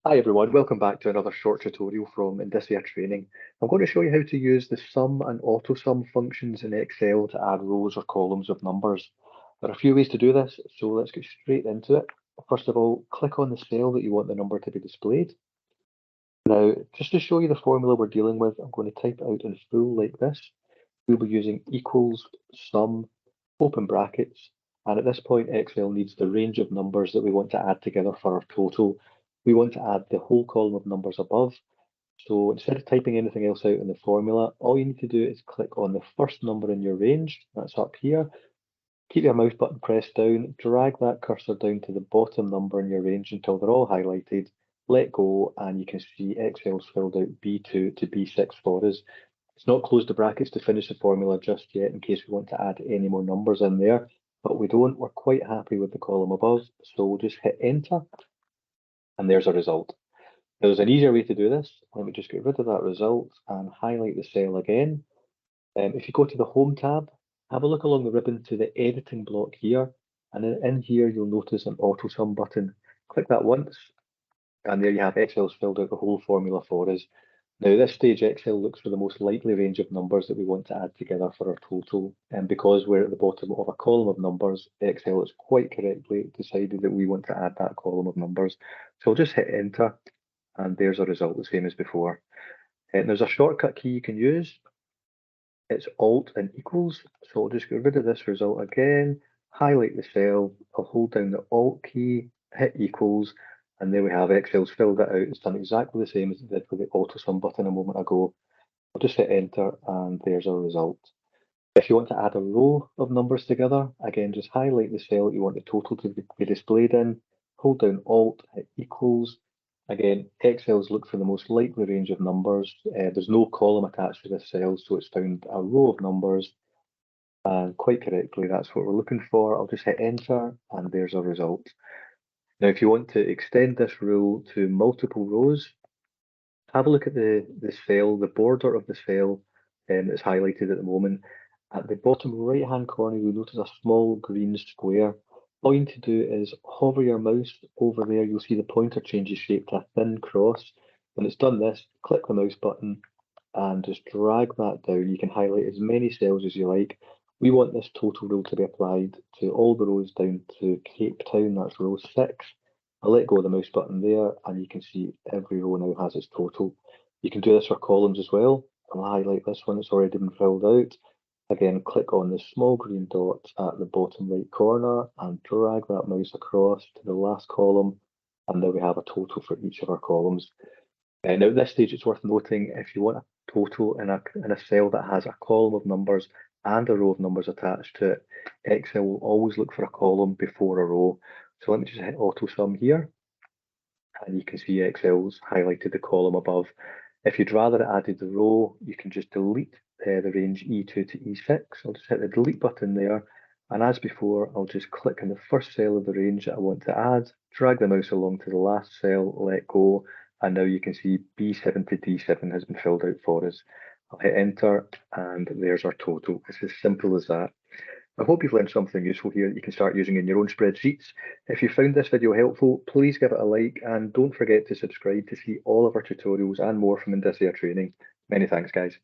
Hi everyone, welcome back to another short tutorial from Indicia Training. I'm going to show you how to use the sum and Autosum functions in Excel to add rows or columns of numbers. There are a few ways to do this, so let's get straight into it. First of all, click on the cell that you want the number to be displayed. Now, just to show you the formula we're dealing with, I'm going to type it out in full like this. We'll be using equals, sum, open brackets, and at this point Excel needs the range of numbers that we want to add together for our total. We want to add the whole column of numbers above. So instead of typing anything else out in the formula, all you need to do is click on the first number in your range, that's up here. Keep your mouse button pressed down, drag that cursor down to the bottom number in your range until they're all highlighted, let go, and you can see Excel's filled out B2 to B6 for us. It's not closed the brackets to finish the formula just yet in case we want to add any more numbers in there, but we don't. We're quite happy with the column above, so we'll just hit enter, and there's a result. Now, there's an easier way to do this. Let me just get rid of that result and highlight the cell again. If you go to the Home tab, have a look along the ribbon to the editing block here, and in here you'll notice an Autosum button. Click that once, and there you have Excel's filled out the whole formula for us. Now, at this stage, Excel looks for the most likely range of numbers that we want to add together for our total. And because we're at the bottom of a column of numbers, Excel has quite correctly decided that we want to add that column of numbers. So I'll just hit enter, and there's a result the same as before. And there's a shortcut key you can use. It's Alt and equals. So I'll just get rid of this result again, highlight the cell, I'll hold down the Alt key, hit equals, and there we have Excel's filled it out. It's done exactly the same as it did with the Autosum button a moment ago. I'll just hit enter and there's our result. If you want to add a row of numbers together, again, just highlight the cell you want the total to be displayed in, hold down Alt, hit equals. Again, Excel's looked for the most likely range of numbers. There's no column attached to this cell, so it's found a row of numbers. And quite correctly, that's what we're looking for. I'll just hit enter and there's our result. Now, if you want to extend this rule to multiple rows, have a look at the cell, the border of the cell that's highlighted at the moment. At the bottom right-hand corner, you'll notice a small green square. All you need to do is hover your mouse over there. You'll see the pointer changes shape to a thin cross. When it's done this, click the mouse button and just drag that down. You can highlight as many cells as you like. We want this total rule to be applied to all the rows down to Cape Town, that's row 6. I'll let go of the mouse button there and you can see every row now has its total. You can do this for columns as well. I'll highlight this one that's already been filled out. Again, click on the small green dot at the bottom right corner and drag that mouse across to the last column. And now we have a total for each of our columns. Now at this stage, it's worth noting if you want a total in a cell that has a column of numbers and a row of numbers attached to it, Excel will always look for a column before a row. So let me just hit Autosum here, and you can see Excel's highlighted the column above. If you'd rather it added the row, you can just delete the range E2 to E6. I'll just hit the delete button there, and as before, I'll just click on the first cell of the range that I want to add, drag the mouse along to the last cell, let go, and now you can see B7 to D7 has been filled out for us. I'll hit enter, and there's our total. It's as simple as that. I hope you've learned something useful here that you can start using in your own spreadsheets. If you found this video helpful, please give it a like and don't forget to subscribe to see all of our tutorials and more from Indicia Training. Many thanks, guys.